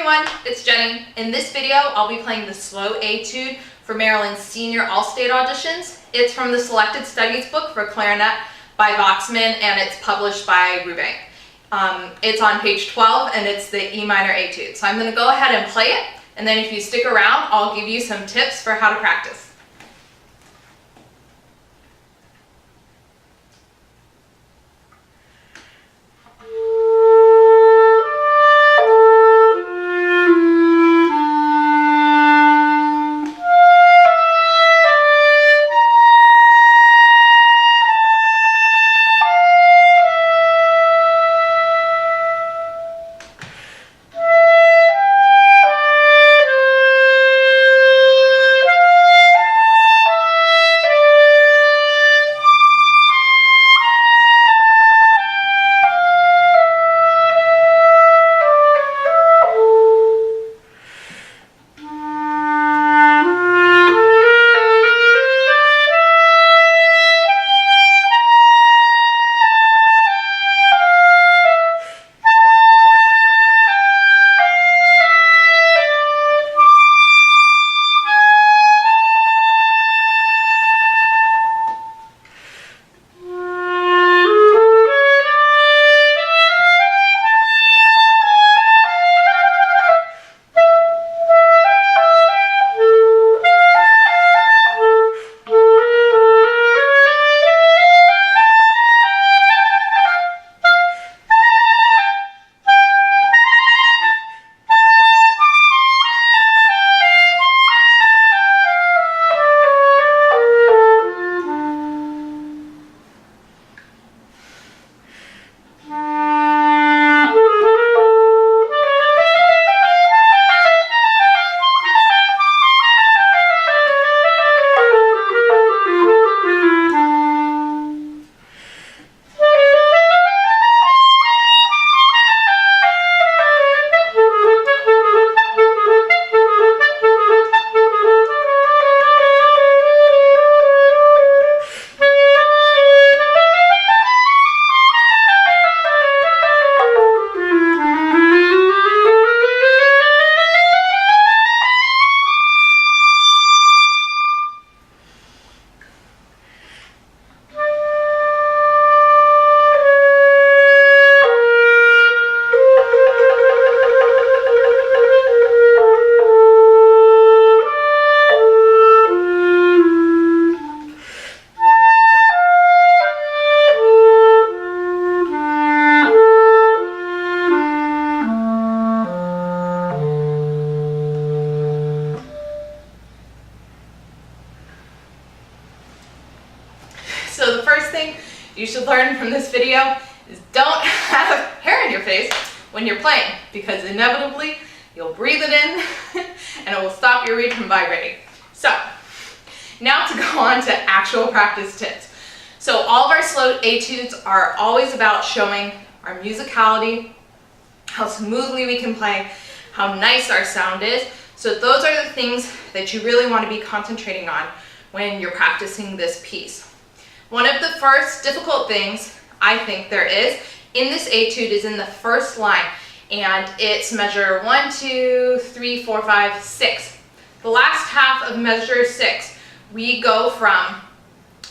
everyone, it's Jenny. In this video, I'll be playing the slow Etude for Maryland Senior All-State Auditions. It's from the Selected Studies book for clarinet by Voxman, and it's published by Rubank. It's on page 12, and it's the E minor Etude. So I'm going to go ahead and play it, and then if you stick around, I'll give you some tips for how to practice. So the first thing you should learn from this video is don't have hair in your face when you're playing, because inevitably you'll breathe it in and it will stop your reed from vibrating. So now to go on to actual practice tips. So all of our slow etudes are always about showing our musicality, how smoothly we can play, how nice our sound is. So those are the things that you really want to be concentrating on when you're practicing this piece. One of the first difficult things I think there is in this etude is in the first line, and it's measure 1, 2, 3, 4, 5, 6. The last half of measure 6, we go from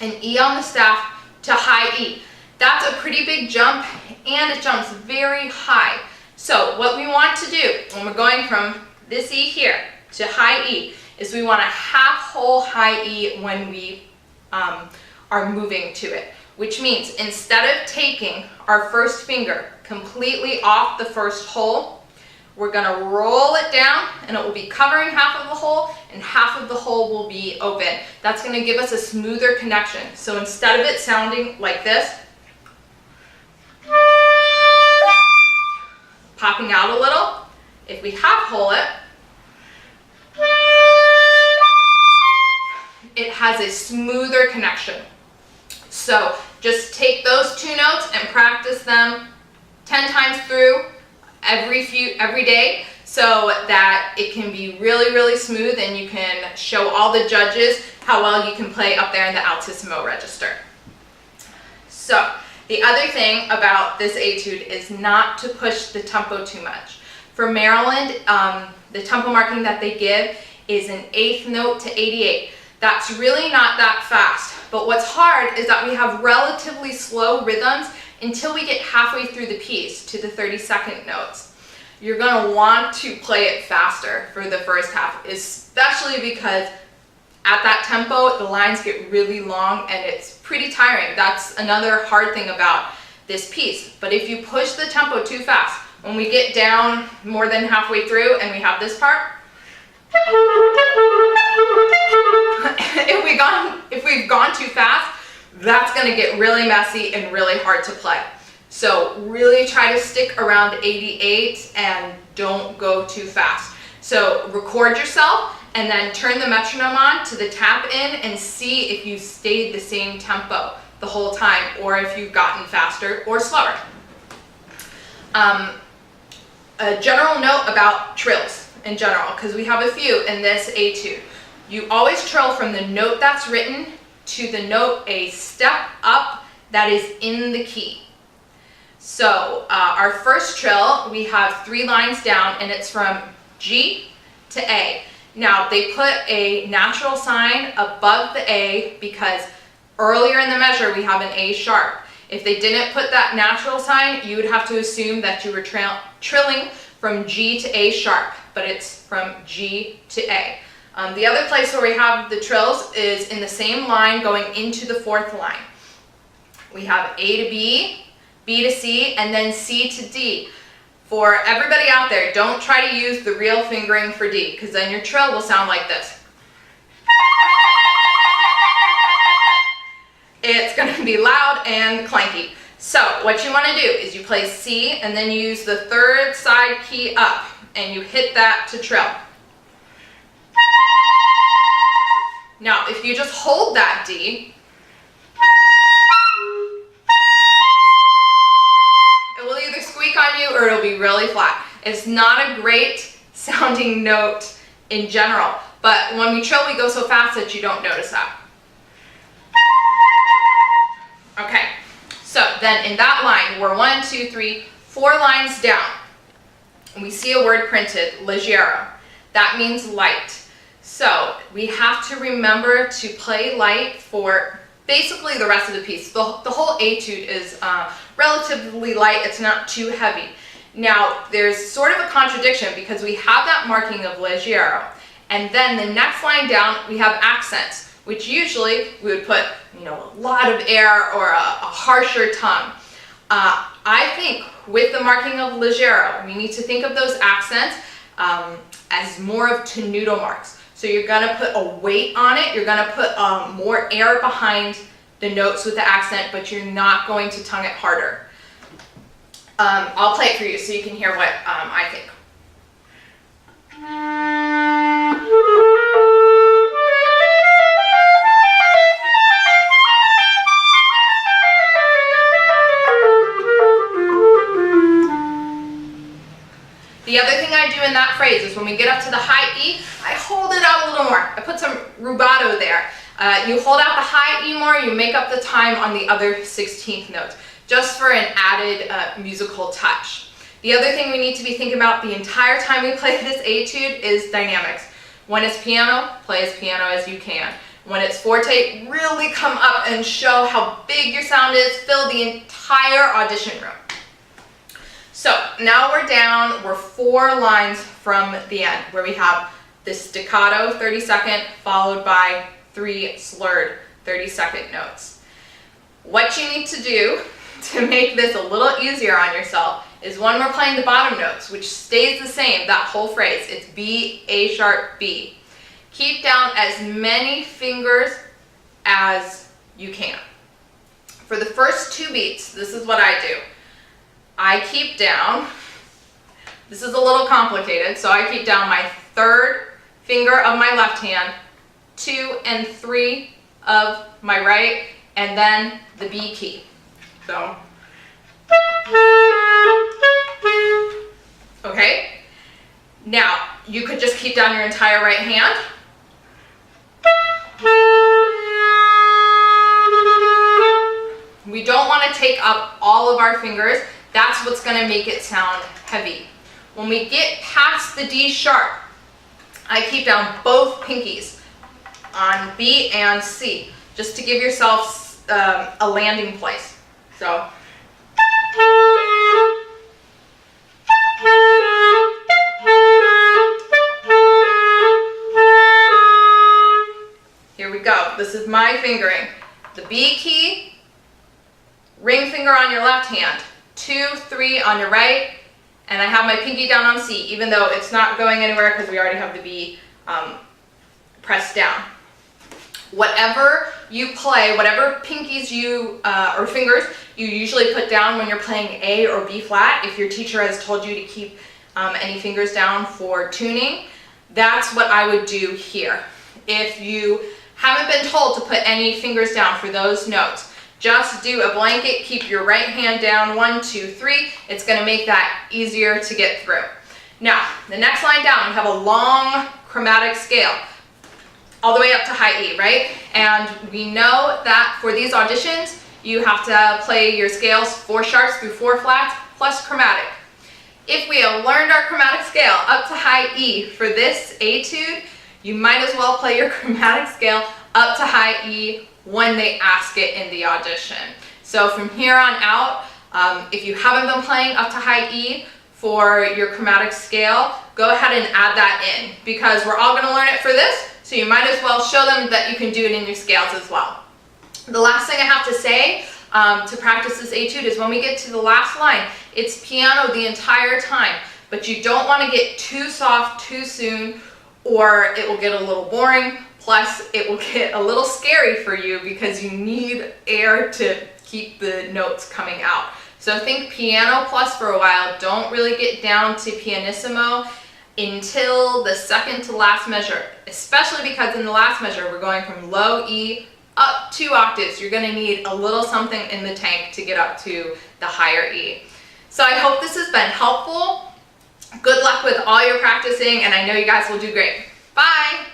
an E on the staff to high E. That's a pretty big jump, and it jumps very high. So what we want to do when we're going from this E here to high E is we want a half whole high E when we are moving to it, which means instead of taking our first finger completely off the first hole, we're going to roll it down, and it will be covering half of the hole and half of the hole will be open. That's going to give us a smoother connection. So instead of it sounding like this, popping out a little, if we half hole it, it has a smoother connection. So just take those two notes and practice them 10 times through every day, so that it can be really, really smooth and you can show all the judges how well you can play up there in the altissimo register. So the other thing about this etude is not to push the tempo too much. For Maryland, the tempo marking that they give is an 1/8 note to 88. That's really not that fast, but what's hard is that we have relatively slow rhythms until we get halfway through the piece to the 32nd notes. You're gonna want to play it faster for the first half, especially because at that tempo, the lines get really long and it's pretty tiring. That's another hard thing about this piece. But if you push the tempo too fast, when we get down more than halfway through and we have this part, if we've gone too fast, that's gonna get really messy and really hard to play. So really try to stick around 88 and don't go too fast. So record yourself and then turn the metronome on to the tap in and see if you stayed the same tempo the whole time or if you've gotten faster or slower. A general note about trills in general, because we have a few in this etude. You always trill from the note that's written to the note a step up that is in the key. So our first trill, we have 3 lines down and it's from G to A. Now they put a natural sign above the A because earlier in the measure we have an A sharp. If they didn't put that natural sign, you would have to assume that you were trilling from G to A sharp, but it's from G to A. The other place where we have the trills is in the same line going into the 4th line. We have A to B, B to C, and then C to D. For everybody out there, don't try to use the real fingering for D, because then your trill will sound like this. It's going to be loud and clanky. So what you want to do is you play C and then you use the 3rd side key up and you hit that to trill. Now if you just hold that D, it will either squeak on you or it'll be really flat. It's not a great sounding note in general, but when we trill we go so fast that you don't notice that. Okay, so then in that line, we're 1, 2, 3, 4 lines down. And we see a word printed, leggero. That means light. So we have to remember to play light for basically the rest of the piece. The whole etude is relatively light. It's not too heavy. Now, there's sort of a contradiction because we have that marking of leggero. And then the next line down, we have accents, which usually we would put, a lot of air or a harsher tongue. I think with the marking of leggero, we need to think of those accents as more of tenuto marks. So you're gonna put a weight on it, you're gonna put more air behind the notes with the accent, but you're not going to tongue it harder. I'll play it for you so you can hear what I think. The other thing I do in that phrase is when we get up to the high E, I hold it out a little more. I put some rubato there. You hold out the high E more, you make up the time on the other 16th notes, just for an added musical touch. The other thing we need to be thinking about the entire time we play this etude is dynamics. When it's piano, play as piano as you can. When it's forte, really come up and show how big your sound is, fill the entire audition room. So now we're down, we're 4 lines from the end where we have the staccato 32nd followed by 3 slurred 32nd notes. What you need to do to make this a little easier on yourself is when we're playing the bottom notes, which stays the same, that whole phrase, it's B, A sharp, B. Keep down as many fingers as you can. For the first 2 beats, this is what I do. I keep down, this is a little complicated, so I keep down my 3rd finger of my left hand, 2 and 3 of my right, and then the B key. So, okay, now you could just keep down your entire right hand. We don't want to take up all of our fingers. That's what's going to make it sound heavy. When we get past the D sharp, I keep down both pinkies on B and C, just to give yourself a landing place. So. Here we go. This is my fingering. The B key, ring finger on your left hand, 2, 3 on your right, and I have my pinky down on C, even though it's not going anywhere because we already have the B pressed down. Whatever you play, whatever pinkies you, or fingers you usually put down when you're playing A or B flat, if your teacher has told you to keep any fingers down for tuning, that's what I would do here. If you haven't been told to put any fingers down for those notes, just do a blanket, keep your right hand down, 1, 2, 3. It's going to make that easier to get through. Now, the next line down, we have a long chromatic scale, all the way up to high E, right? And we know that for these auditions, you have to play your scales 4 sharps through 4 flats plus chromatic. If we have learned our chromatic scale up to high E for this etude, you might as well play your chromatic scale up to high E when they ask it in the audition. So from here on out, if you haven't been playing up to high E for your chromatic scale, go ahead and add that in, because we're all going to learn it for this, so you might as well show them that you can do it in your scales as well. The last thing I have to say to practice this etude is when we get to the last line, it's piano the entire time, but you don't want to get too soft too soon, or it will get a little boring, plus it will get a little scary for you because you need air to keep the notes coming out. So think piano plus for a while. Don't really get down to pianissimo until the second to last measure, especially because in the last measure we're going from low E up 2 octaves. You're going to need a little something in the tank to get up to the higher E. So I hope this has been helpful. Good luck with all your practicing, and I know you guys will do great. Bye!